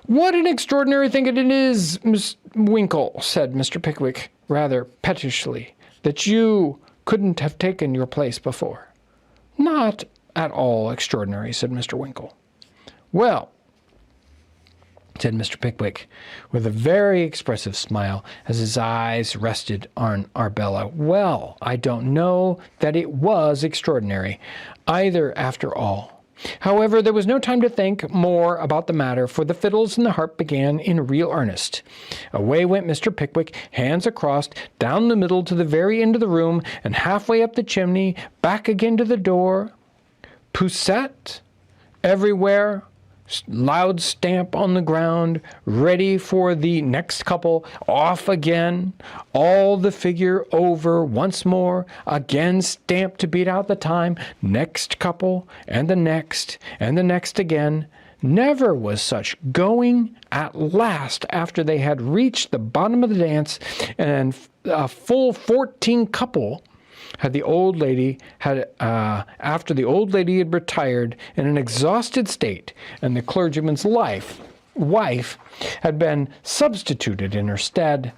"What an extraordinary thing it is, Miss Winkle," said Mr. Pickwick, rather pettishly, "that you couldn't have taken your place before." "Not at all extraordinary," said Mr. Winkle. "Well," said Mr. Pickwick, with a very expressive smile, as his eyes rested on Arbella. "Well, I don't know that it was extraordinary, either, after all." However, there was no time to think more about the matter, for the fiddles and the harp began in real earnest. Away went Mr. Pickwick, hands across, down the middle to the very end of the room, and halfway up the chimney, back again to the door. Poussette everywhere, loud stamp on the ground, ready for the next couple, off again, all the figure over once more, again stamp to beat out the time, next couple, and the next again. Never was such going. At last, after they had reached the bottom of the dance, and a full 14 couple, after the old lady had retired in an exhausted state, and the clergyman's wife had been substituted in her stead,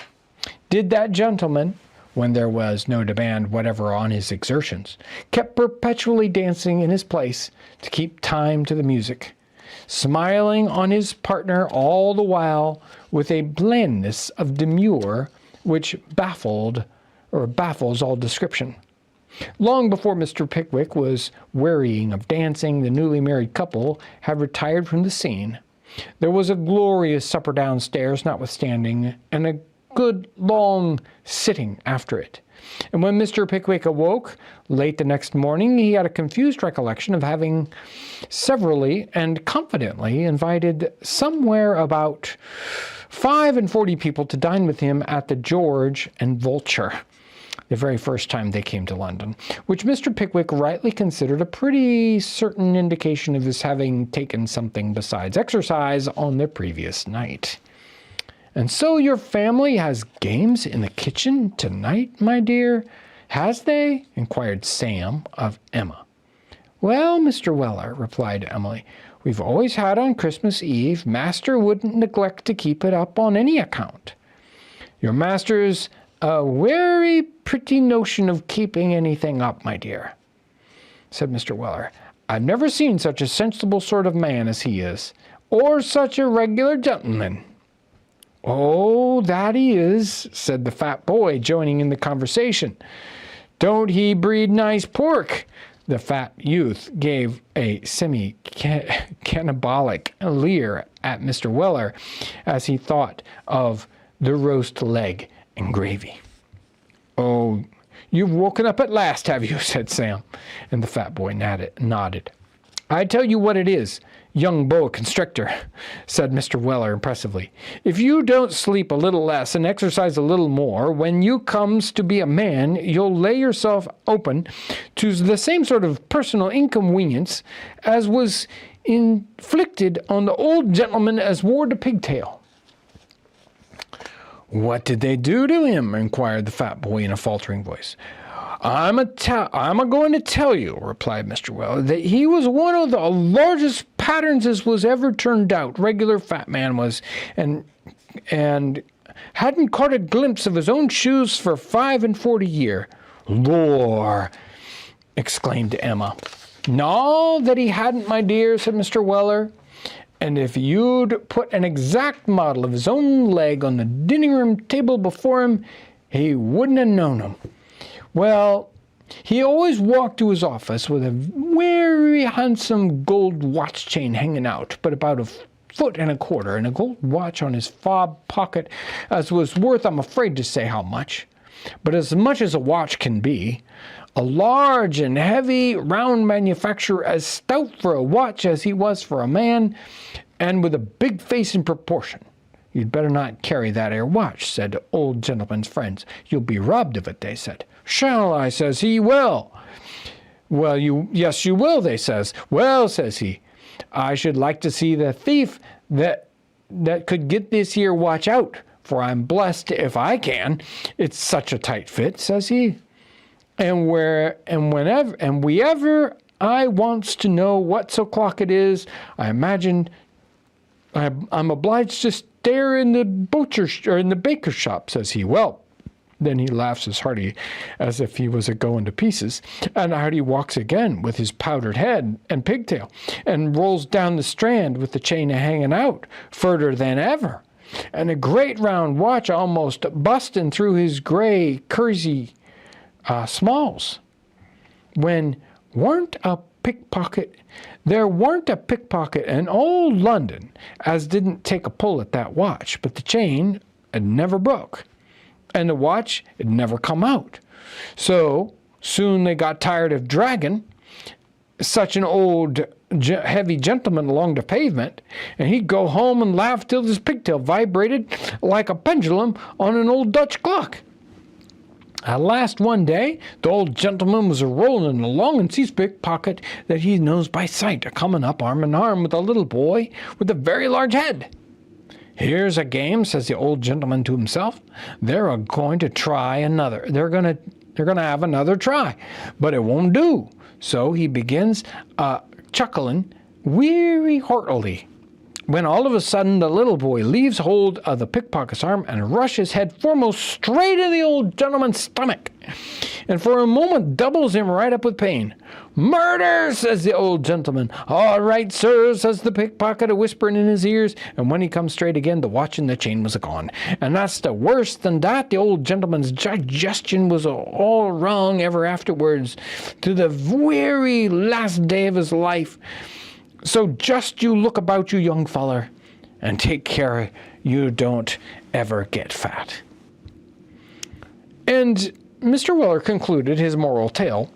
did that gentleman, when there was no demand whatever on his exertions, kept perpetually dancing in his place to keep time to the music, smiling on his partner all the while with a blandness of demur which baffles all description. Long before Mr. Pickwick was wearying of dancing, the newly married couple had retired from the scene. There was a glorious supper downstairs, notwithstanding, and a good long sitting after it. And when Mr. Pickwick awoke late the next morning, he had a confused recollection of having severally and confidently invited somewhere about 45 people to dine with him at the George and Vulture, the very first time they came to London, which Mr. Pickwick rightly considered a pretty certain indication of his having taken something besides exercise on the previous night. "And so your family has games in the kitchen tonight, my dear, has they?" inquired Sam of Emma. "Well, Mr. Weller," replied Emily, "we've always had on Christmas Eve. Master wouldn't neglect to keep it up on any account." "Your master's a very pretty notion of keeping anything up, my dear," said Mr. Weller. "I've never seen such a sensible sort of man as he is, or such a regular gentleman." "Oh, that he is," said the fat boy, joining in the conversation. "Don't he breed nice pork?" The fat youth gave a semi-cannibalic leer at Mr. Weller as he thought of the roast leg and gravy. "Oh, You've woken up at last, have you?" said Sam, and the fat boy nodded. "I tell you what it is, young boa constrictor," said Mr. Weller impressively. "If you don't sleep a little less and exercise a little more, when you comes to be a man, you'll lay yourself open to the same sort of personal inconvenience as was inflicted on the old gentleman as wore the pigtail." "What did they do to him?" inquired the fat boy in a faltering voice. I'm a going to tell you," replied Mr. Weller, "that he was one of the largest patterns as was ever turned out. Regular fat man was, and hadn't caught a glimpse of his own shoes for 45 year." "Lor!" exclaimed Emma. "No, that he hadn't, my dear," said Mr. Weller. "And if you'd put an exact model of his own leg on the dining-room table before him, he wouldn't have known him. Well, he always walked to his office with a very handsome gold watch chain hanging out, but about 1.25 feet, and a gold watch on his fob pocket as was worth, I'm afraid to say how much, but as much as a watch can be. A large and heavy round manufacturer, as stout for a watch as he was for a man, and with a big face in proportion. 'You'd better not carry that 'ere watch,' said the old gentleman's friends. 'You'll be robbed of it,' they said. 'Shall I?' says he. 'Well, yes, you will,' they says. 'Well,' says he, 'I should like to see the thief that could get this here watch out, for I'm blessed if I can. It's such a tight fit,' says he. 'And whenever I wants to know what o'clock it is, I imagine I'm obliged to stare in the baker's shop,' says he. Well," then he laughs as hearty as if he was a-going to pieces, and out he walks again with his powdered head and pigtail, and rolls down the Strand with the chain hanging out further than ever, and a great round watch almost busting through his grey kersey smalls. When there weren't a pickpocket in all London as didn't take a pull at that watch, but the chain had never broke, and the watch had never come out. So soon they got tired of dragging such an old heavy gentleman along the pavement, and he'd go home and laugh till his pigtail vibrated like a pendulum on an old Dutch clock. At last one day, the old gentleman was a-rolling along and sees pickpocket that he knows by sight a-coming up arm in arm with a little boy with a very large head. 'Here's a game,' says the old gentleman to himself. 'They're a-going to try another. They're going to have another try, but it won't do.' So he begins chuckling weary heartily, when all of a sudden the little boy leaves hold of the pickpocket's arm and rushes head foremost straight in the old gentleman's stomach, and for a moment doubles him right up with pain. 'Murder!' says the old gentleman. 'All right, sir,' says the pickpocket, a-whispering in his ears, and when he comes straight again, the watch and the chain was gone. And that's the worst than that. The old gentleman's digestion was all wrong ever afterwards, to the very last day of his life. So just you look about you, young feller, and take care you don't ever get fat." And Mr. Weller concluded his moral tale,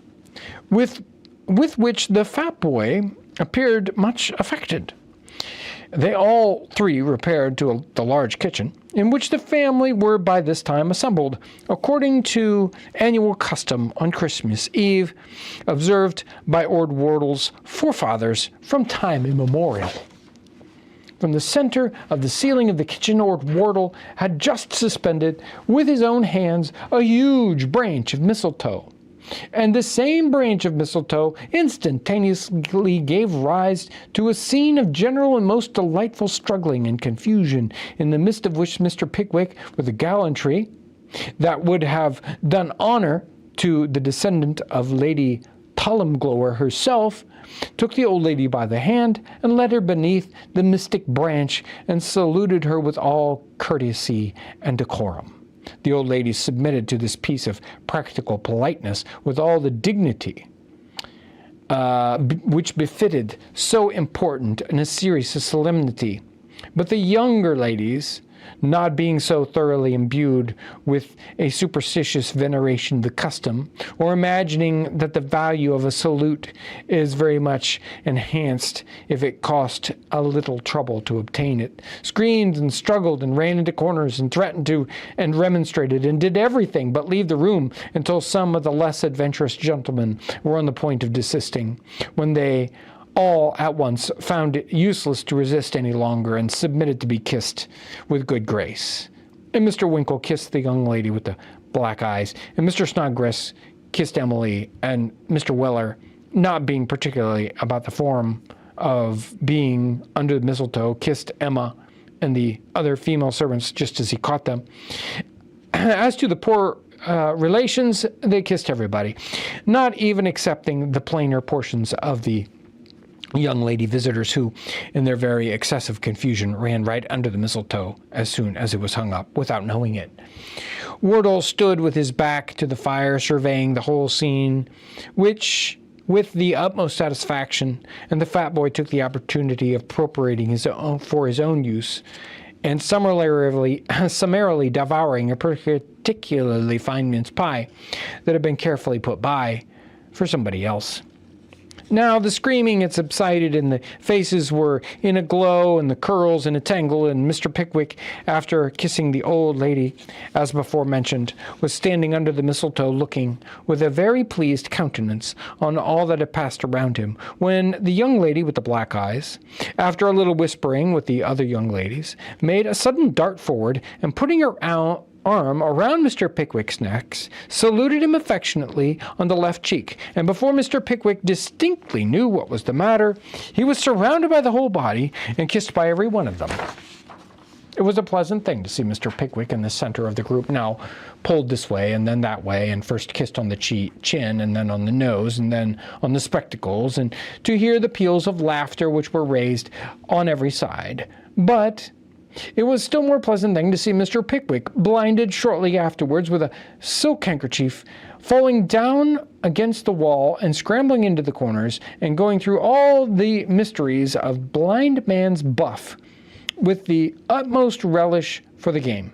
with which the fat boy appeared much affected. They all three repaired to the large kitchen, in which the family were by this time assembled, according to annual custom on Christmas Eve, observed by Ord Wardle's forefathers from time immemorial. From the center of the ceiling of the kitchen, Ord Wardle had just suspended, with his own hands, a huge branch of mistletoe. And the same branch of mistletoe instantaneously gave rise to a scene of general and most delightful struggling and confusion, in the midst of which Mr. Pickwick, with a gallantry that would have done honor to the descendant of Lady Tullamglower herself, took the old lady by the hand and led her beneath the mystic branch and saluted her with all courtesy and decorum. The old lady submitted to this piece of practical politeness with all the dignity which befitted so important and a serious solemnity. But the younger ladies, not being so thoroughly imbued with a superstitious veneration of the custom, or imagining that the value of a salute is very much enhanced if it cost a little trouble to obtain it, screamed and struggled and ran into corners and threatened to and remonstrated and did everything but leave the room until some of the less adventurous gentlemen were on the point of desisting, when they all at once found it useless to resist any longer and submitted to be kissed with good grace. And Mr. Winkle kissed the young lady with the black eyes, and Mr. Snodgrass kissed Emily, and Mr. Weller, not being particularly about the form of being under the mistletoe, kissed Emma and the other female servants just as he caught them. As to the poor relations, they kissed everybody, not even excepting the plainer portions of the young lady visitors who, in their very excessive confusion, ran right under the mistletoe as soon as it was hung up, without knowing it. Wardle stood with his back to the fire, surveying the whole scene, which with the utmost satisfaction, and the fat boy took the opportunity of appropriating his own for his own use, and summarily devouring a particularly fine mince pie that had been carefully put by for somebody else. Now the screaming had subsided, and the faces were in a glow, and the curls in a tangle, and Mr. Pickwick, after kissing the old lady, as before mentioned, was standing under the mistletoe looking with a very pleased countenance on all that had passed around him, when the young lady with the black eyes, after a little whispering with the other young ladies, made a sudden dart forward, and putting her arm around Mr. Pickwick's neck, saluted him affectionately on the left cheek, and before Mr. Pickwick distinctly knew what was the matter, he was surrounded by the whole body and kissed by every one of them. It was a pleasant thing to see Mr. Pickwick in the center of the group, now pulled this way and then that way, and first kissed on the chin, and then on the nose, and then on the spectacles, and to hear the peals of laughter which were raised on every side. But it was still more pleasant thing to see Mr. Pickwick, blinded shortly afterwards with a silk handkerchief, falling down against the wall and scrambling into the corners and going through all the mysteries of blind man's buff with the utmost relish for the game,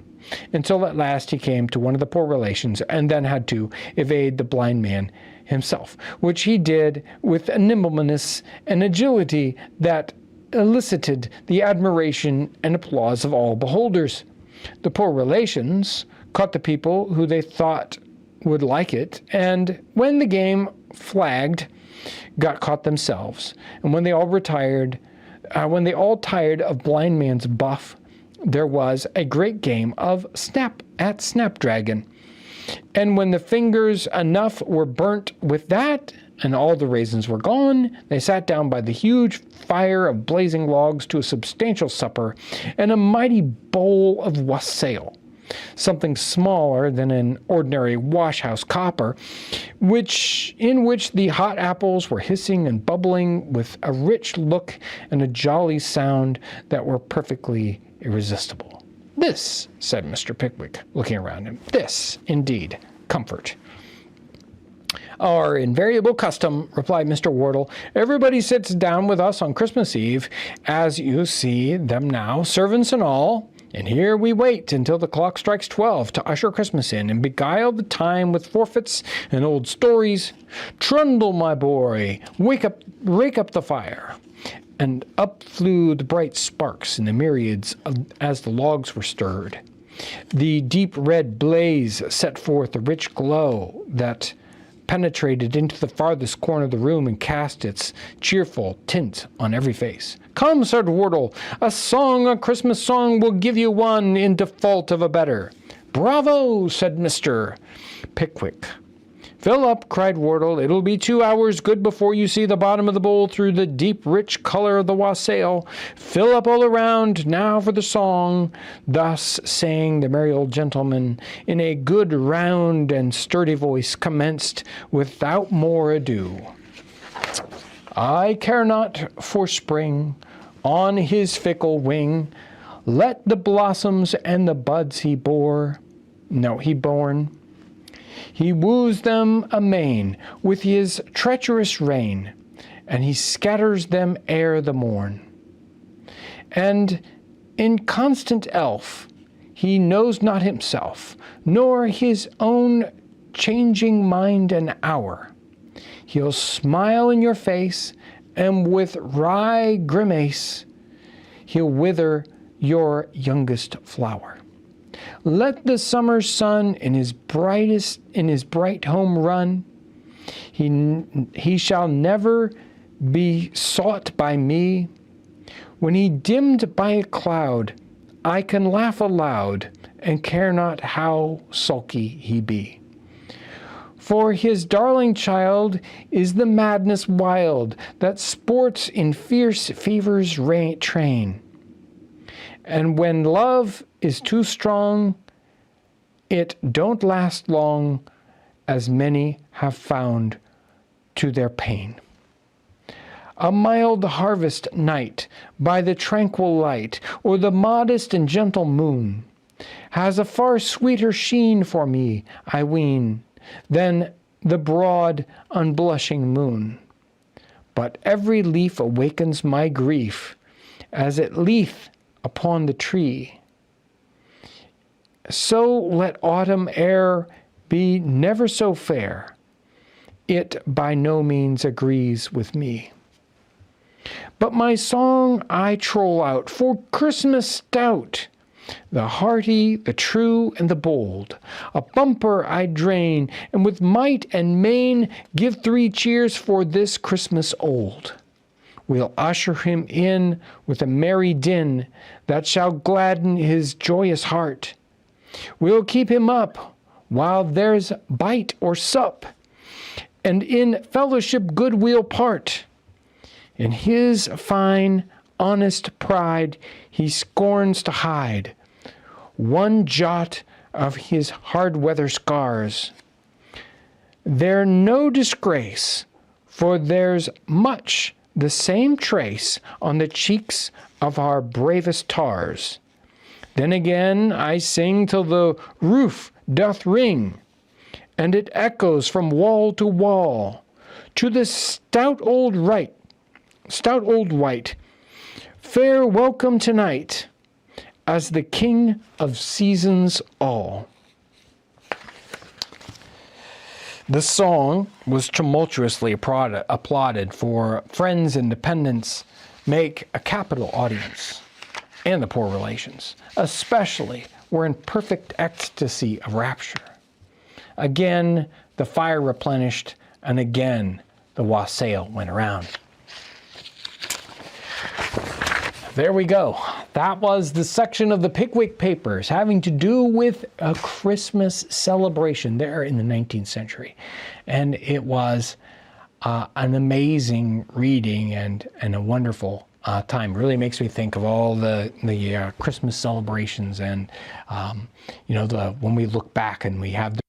until at last he came to one of the poor relations and then had to evade the blind man himself, which he did with a nimbleness and agility that elicited the admiration and applause of all beholders. The poor relations caught the people who they thought would like it, and when the game flagged, got caught themselves. And when they all tired of blind man's buff, there was a great game of Snapdragon. And when the fingers enough were burnt with that, and all the raisins were gone, they sat down by the huge fire of blazing logs to a substantial supper and a mighty bowl of wassail, something smaller than an ordinary wash-house copper, in which the hot apples were hissing and bubbling with a rich look and a jolly sound that were perfectly irresistible. This, said Mr. Pickwick, looking around him, this, indeed, comfort. Our invariable custom, replied Mr. Wardle. Everybody sits down with us on Christmas Eve, as you see them now, servants and all, and here we wait until the clock strikes 12 to usher Christmas in and beguile the time with forfeits and old stories. Trundle, my boy, rake up the fire. And up flew the bright sparks in the myriads as the logs were stirred. The deep red blaze set forth a rich glow that penetrated into the farthest corner of the room and cast its cheerful tint on every face. Come, said Wardle, a Christmas song will give you one in default of a better. Bravo, said Mr. Pickwick. Fill up, cried Wardle. It'll be 2 hours good before you see the bottom of the bowl through the deep, rich color of the wassail. Fill up all around, now for the song. Thus saying, the merry old gentleman, in a good, round, and sturdy voice, commenced without more ado. I care not for spring on his fickle wing. Let the blossoms and the buds he born. He woos them amain with his treacherous rain, and he scatters them ere the morn. And inconstant elf he knows not himself, nor his own changing mind and hour. He'll smile in your face, and with wry grimace, he'll wither your youngest flower. Let the summer sun in his bright home run. He shall never be sought by me. When he dimmed by a cloud, I can laugh aloud, and care not how sulky he be. For his darling child is the madness wild that sports in fierce fever's train. And when love is too strong, it don't last long, as many have found to their pain. A mild harvest night by the tranquil light, or the modest and gentle moon, has a far sweeter sheen for me, I ween, than the broad, unblushing moon. But every leaf awakens my grief, as it leath upon the tree. So let autumn air be never so fair, it by no means agrees with me. But my song I troll out for Christmas stout, the hearty, the true, and the bold. A bumper I drain, and with might and main give 3 cheers for this Christmas old. We'll usher him in with a merry din that shall gladden his joyous heart. We'll keep him up while there's bite or sup, and in fellowship good we'll part. In his fine, honest pride he scorns to hide one jot of his hard weather scars. They're no disgrace, for there's much the same trace on the cheeks of our bravest tars. Then again I sing till the roof doth ring, and it echoes from wall to wall, to the stout old wight, fair welcome tonight, as the King of seasons all. The song was tumultuously applauded, for friends and dependents make a capital audience, and the poor relations, especially, were in perfect ecstasy of rapture. Again, the fire replenished, and again, the wassail went around. There we go. That was the section of the Pickwick Papers having to do with a Christmas celebration there in the 19th century. And it was an amazing reading and a wonderful time. Really makes me think of all the Christmas celebrations, and when we look back and we have